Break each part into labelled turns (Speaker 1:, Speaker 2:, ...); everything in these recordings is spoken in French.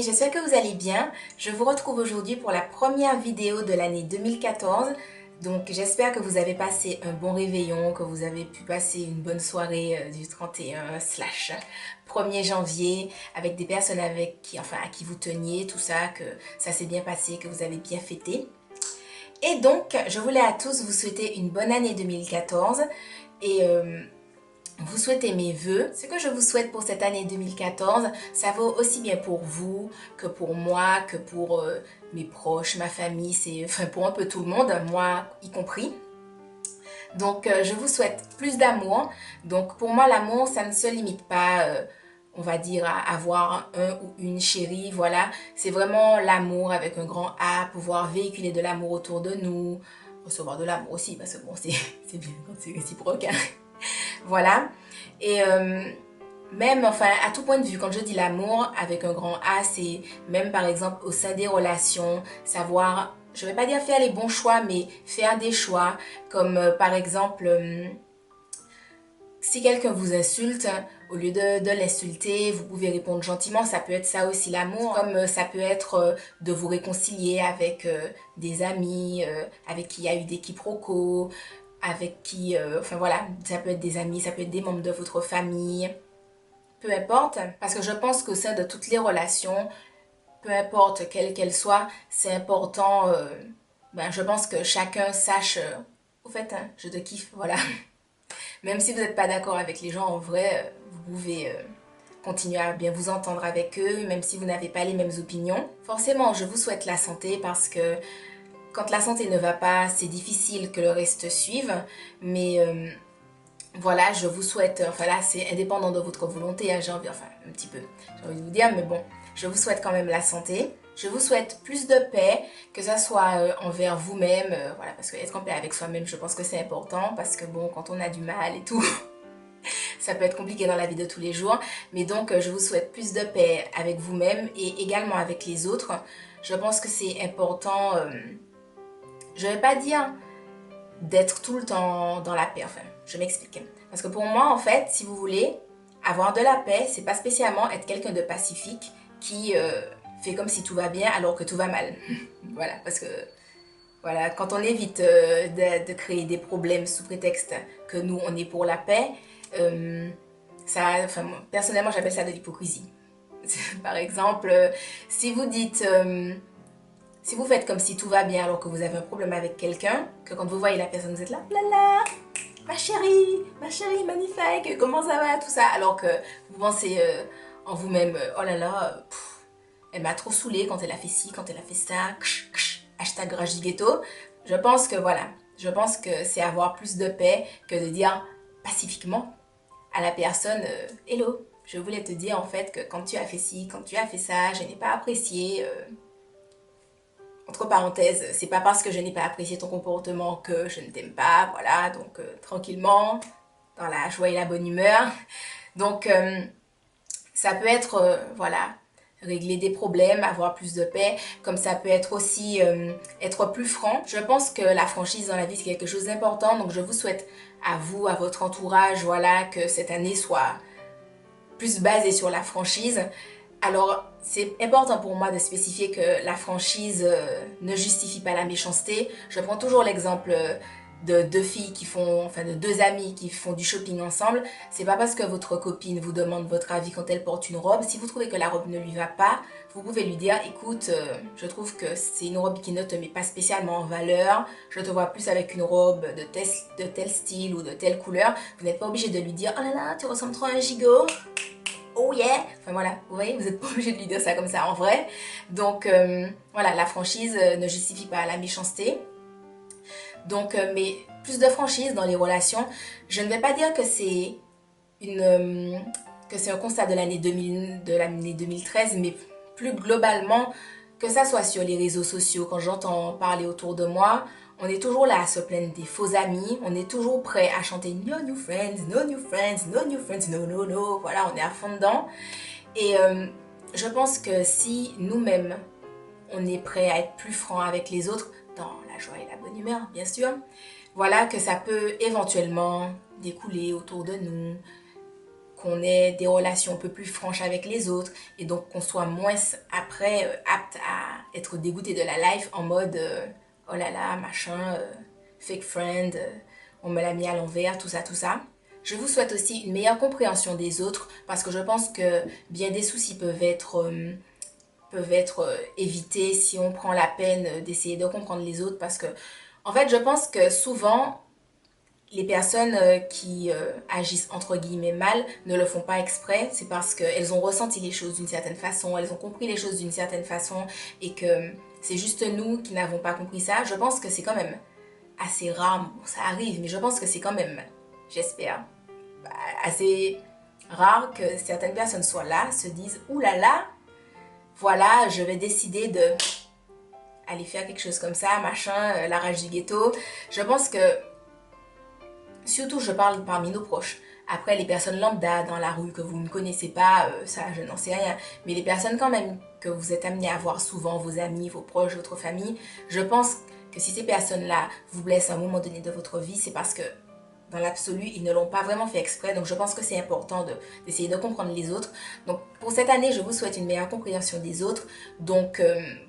Speaker 1: j'espère que vous allez bien. Je vous retrouve aujourd'hui pour la première vidéo de l'année 2014. Donc j'espère que vous avez passé un bon réveillon, que vous avez pu passer une bonne soirée du 31/1er janvier avec des personnes avec qui, enfin, à qui vous teniez, tout ça, que ça s'est bien passé, que vous avez bien fêté. Et donc, je voulais à tous vous souhaiter une bonne année 2014 et vous souhaiter mes vœux. Ce que je vous souhaite pour cette année 2014, ça vaut aussi bien pour vous que pour moi, que pour mes proches, ma famille, c'est enfin pour un peu tout le monde, moi y compris. Donc je vous souhaite plus d'amour. Donc pour moi l'amour ça ne se limite pas on va dire à avoir un ou une chérie, voilà. C'est vraiment l'amour avec un grand A, pouvoir véhiculer de l'amour autour de nous, recevoir de l'amour aussi parce que bon c'est bien quand c'est réciproque. Hein. Voilà. Et même, enfin, à tout point de vue, quand je dis l'amour avec un grand A, c'est même par exemple au sein des relations, savoir, je ne vais pas dire faire les bons choix, mais faire des choix, comme par exemple, si quelqu'un vous insulte, au lieu de l'insulter, vous pouvez répondre gentiment, ça peut être ça aussi l'amour, comme ça peut être de vous réconcilier avec des amis, avec qui il y a eu des quiproquos, avec qui, enfin voilà, ça peut être des amis, ça peut être des membres de votre famille, peu importe, parce que je pense qu'au sein de toutes les relations, peu importe quelle qu'elle soit, c'est important, ben, je pense que chacun sache, au fait, hein, je te kiffe, voilà. Même si vous n'êtes pas d'accord avec les gens, en vrai, vous pouvez continuer à bien vous entendre avec eux, même si vous n'avez pas les mêmes opinions. Forcément, je vous souhaite la santé parce que quand la santé ne va pas, c'est difficile que le reste suive, mais voilà, je vous souhaite, enfin là c'est indépendant de votre volonté, hein, j'ai envie, enfin un petit peu, j'ai envie de vous dire, mais bon, je vous souhaite quand même la santé. Je vous souhaite plus de paix, que ça soit envers vous-même, voilà, parce qu'être en paix avec soi-même, je pense que c'est important, parce que bon, quand on a du mal et tout, ça peut être compliqué dans la vie de tous les jours. Mais donc, je vous souhaite plus de paix avec vous-même et également avec les autres. Je pense que c'est important, je vais pas dire d'être tout le temps dans la paix, enfin, je m'explique. Parce que pour moi, en fait, si vous voulez, avoir de la paix, c'est pas spécialement être quelqu'un de pacifique qui fait comme si tout va bien alors que tout va mal. Voilà, parce que voilà, quand on évite de créer des problèmes sous prétexte que nous, on est pour la paix, ça, enfin, personnellement, j'appelle ça de l'hypocrisie. Par exemple, si vous dites... si vous faites comme si tout va bien alors que vous avez un problème avec quelqu'un, que quand vous voyez la personne, vous êtes là, là, ma chérie, magnifique, comment ça va, tout ça, alors que vous pensez en vous-même, oh là là, elle m'a trop saoulée quand elle a fait ci, quand elle a fait ça, hashtag rage du ghetto. Je pense que voilà, je pense que c'est avoir plus de paix que de dire pacifiquement à la personne, hello, je voulais te dire en fait que quand tu as fait ci, quand tu as fait ça, je n'ai pas apprécié... Entre parenthèses, c'est pas parce que je n'ai pas apprécié ton comportement que je ne t'aime pas, voilà, donc tranquillement, dans la joie et la bonne humeur. Donc ça peut être, voilà, régler des problèmes, avoir plus de paix, comme ça peut être aussi être plus franc. Je pense que la franchise dans la vie c'est quelque chose d'important, donc je vous souhaite à vous, à votre entourage, voilà, que cette année soit plus basée sur la franchise. Alors, c'est important pour moi de spécifier que la franchise ne justifie pas la méchanceté. Je prends toujours l'exemple de deux filles qui font, enfin de deux amies qui font du shopping ensemble. C'est pas parce que votre copine vous demande votre avis quand elle porte une robe. Si vous trouvez que la robe ne lui va pas, vous pouvez lui dire, écoute, je trouve que c'est une robe qui ne te met pas spécialement en valeur. Je te vois plus avec une robe de tel style ou de telle couleur. Vous n'êtes pas obligé de lui dire, oh là là, tu ressembles trop à un gigot. Oh yeah, enfin voilà, vous voyez, vous n'êtes pas obligé de lui dire ça comme ça en vrai. Donc voilà, la franchise ne justifie pas la méchanceté. Donc, mais plus de franchise dans les relations, je ne vais pas dire que c'est que c'est un constat de l'année 2000, de l'année 2013, mais plus globalement, que ça soit sur les réseaux sociaux, quand j'entends parler autour de moi, on est toujours là à se plaindre des faux amis, on est toujours prêt à chanter No new friends, no new friends, no new friends, no, no, no, voilà, on est à fond dedans. Et je pense que si nous-mêmes, on est prêt à être plus franc avec les autres, dans la joie et la bonne humeur, bien sûr, voilà que ça peut éventuellement découler autour de nous, qu'on ait des relations un peu plus franches avec les autres et donc qu'on soit moins après apte à être dégoûté de la life en mode oh là là, machin, fake friend, on me l'a mis à l'envers, tout ça, tout ça. Je vous souhaite aussi une meilleure compréhension des autres parce que je pense que bien des soucis peuvent être évités si on prend la peine d'essayer de comprendre les autres parce que, en fait, je pense que souvent, les personnes qui agissent entre guillemets mal ne le font pas exprès, c'est parce qu'elles ont ressenti les choses d'une certaine façon, elles ont compris les choses d'une certaine façon et que c'est juste nous qui n'avons pas compris ça. Je pense que c'est quand même assez rare, bon, ça arrive, mais je pense que c'est quand même, j'espère, assez rare que certaines personnes soient là, se disent « Ouh là là, voilà, je vais décider de aller faire quelque chose comme ça, machin, la rage du ghetto. » Je pense que, surtout je parle parmi nos proches, après les personnes lambda dans la rue que vous ne connaissez pas, ça je n'en sais rien, mais les personnes quand même que vous êtes amenés à voir souvent, vos amis, vos proches, votre famille, je pense que si ces personnes-là vous blessent à un moment donné de votre vie, c'est parce que dans l'absolu, ils ne l'ont pas vraiment fait exprès. Donc, je pense que c'est important d'essayer de comprendre les autres. Donc, pour cette année, je vous souhaite une meilleure compréhension des autres. Donc,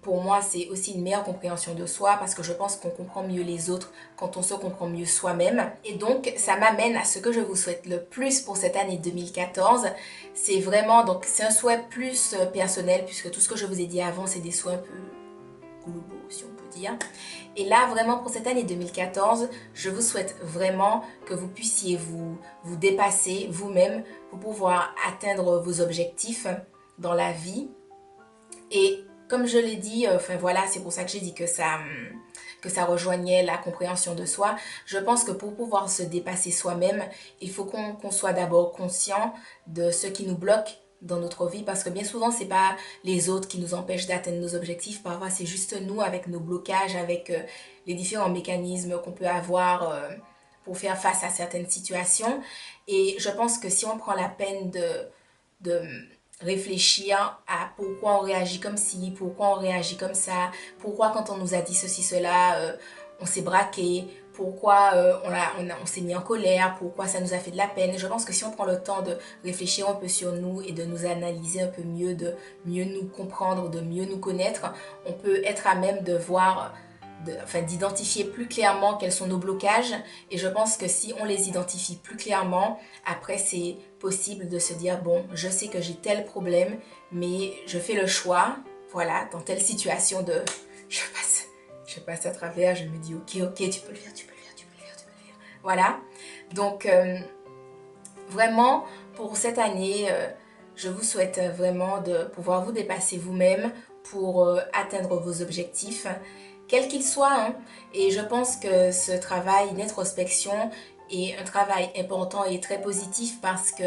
Speaker 1: pour moi, c'est aussi une meilleure compréhension de soi parce que je pense qu'on comprend mieux les autres quand on se comprend mieux soi-même. Et donc, ça m'amène à ce que je vous souhaite le plus pour cette année 2014. C'est vraiment, donc, c'est un souhait plus personnel puisque tout ce que je vous ai dit avant, c'est des souhaits un peu globaux, si on peut dire. Et là, vraiment, pour cette année 2014, je vous souhaite vraiment que vous puissiez vous dépasser vous-même pour pouvoir atteindre vos objectifs dans la vie. Et comme je l'ai dit, enfin voilà, c'est pour ça que j'ai dit que ça rejoignait la compréhension de soi. Je pense que pour pouvoir se dépasser soi-même, il faut qu'on soit d'abord conscient de ce qui nous bloque dans notre vie parce que bien souvent c'est pas les autres qui nous empêchent d'atteindre nos objectifs, parfois c'est juste nous avec nos blocages, avec les différents mécanismes qu'on peut avoir pour faire face à certaines situations. Et je pense que si on prend la peine de réfléchir à pourquoi on réagit comme ci, pourquoi on réagit comme ça, pourquoi quand on nous a dit ceci, cela, on s'est braqué, pourquoi on s'est mis en colère, pourquoi ça nous a fait de la peine. Je pense que si on prend le temps de réfléchir un peu sur nous et de nous analyser un peu mieux, de mieux nous comprendre, de mieux nous connaître, on peut être à même de voir, d'identifier plus clairement quels sont nos blocages. Et je pense que si on les identifie plus clairement, après c'est possible de se dire, bon, je sais que j'ai tel problème, mais je fais le choix, voilà, dans telle situation de, je passe à travers, je me dis, ok, tu peux le faire, tu peux le faire, tu peux le faire, tu peux le faire. Voilà, donc vraiment, pour cette année, je vous souhaite vraiment de pouvoir vous dépasser vous-même pour atteindre vos objectifs, quels qu'ils soient, hein. Et je pense que ce travail d'introspection est un travail important et très positif parce que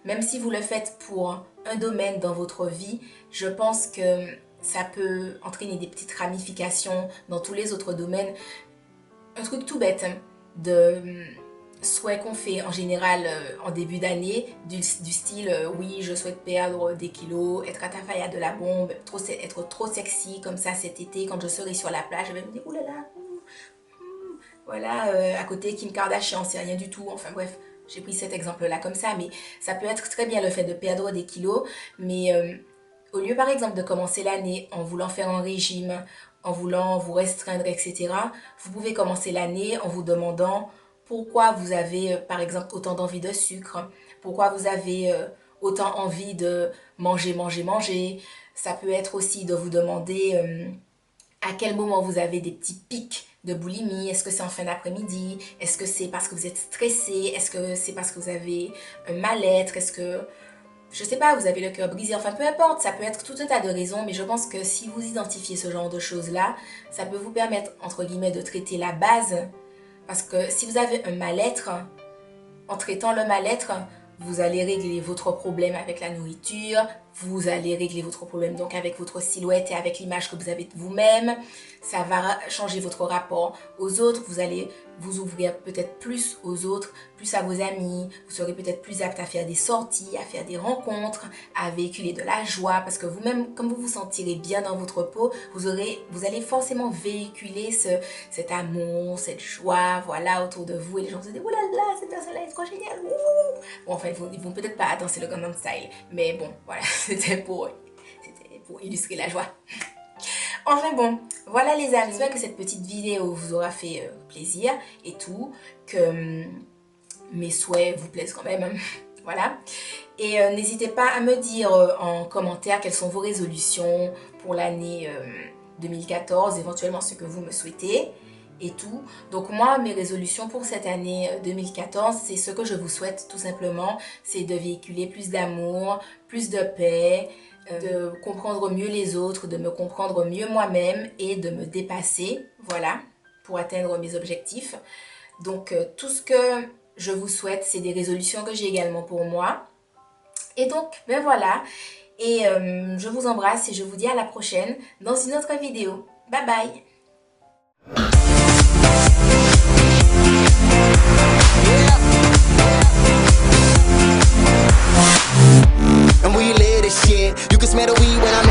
Speaker 1: même si vous le faites pour un domaine dans votre vie, je pense que ça peut entraîner des petites ramifications dans tous les autres domaines. Un truc tout bête de souhaits qu'on fait en général en début d'année, du style oui, je souhaite perdre des kilos, être à Tafaya de la bombe, être trop sexy comme ça cet été quand je serai sur la plage, je vais me dire oulala, voilà, à côté Kim Kardashian, c'est rien du tout, enfin bref. J'ai pris cet exemple-là comme ça, mais ça peut être très bien le fait de perdre des kilos, mais au lieu par exemple de commencer l'année en voulant faire un régime, en voulant vous restreindre, etc., vous pouvez commencer l'année en vous demandant pourquoi vous avez par exemple autant d'envie de sucre, pourquoi vous avez autant envie de manger, manger, manger. Ça peut être aussi de vous demander à quel moment vous avez des petits pics de boulimie. Est-ce que c'est en fin d'après-midi? Est-ce que c'est parce que vous êtes stressé? Est-ce que c'est parce que vous avez un mal-être? Est-ce que, je sais pas, vous avez le cœur brisé? Enfin, peu importe, ça peut être tout un tas de raisons, mais je pense que si vous identifiez ce genre de choses-là, ça peut vous permettre, entre guillemets, de traiter la base. Parce que si vous avez un mal-être, en traitant le mal-être, vous allez régler votre problème avec la nourriture, vous allez régler votre problème donc avec votre silhouette et avec l'image que vous avez de vous-même. ça va changer votre rapport aux autres, vous allez vous ouvrir peut-être plus aux autres, plus à vos amis, vous serez peut-être plus apte à faire des sorties, à faire des rencontres, à véhiculer de la joie, parce que vous-même, comme vous vous sentirez bien dans votre peau, vous allez forcément véhiculer cet amour, cette joie, voilà, autour de vous, et les gens se disent, oh là là, cette personne-là est trop géniale, ouh. Bon, enfin, ils vont peut-être pas danser le Gangnam Style, mais bon, voilà, c'était pour illustrer la joie. Enfin bon, voilà les amis, j'espère que cette petite vidéo vous aura fait plaisir et tout, que mes souhaits vous plaisent quand même, voilà. Et n'hésitez pas à me dire en commentaire quelles sont vos résolutions pour l'année 2014, éventuellement ce que vous me souhaitez et tout. Donc moi, mes résolutions pour cette année 2014, c'est ce que je vous souhaite tout simplement, c'est de véhiculer plus d'amour, plus de paix, de comprendre mieux les autres, de me comprendre mieux moi-même et de me dépasser, voilà, pour atteindre mes objectifs. Donc tout ce que je vous souhaite, c'est des résolutions que j'ai également pour moi. Et donc, ben voilà, et je vous embrasse et je vous dis à la prochaine dans une autre vidéo. Bye bye!
Speaker 2: And we live this shit. You can smell the weed when I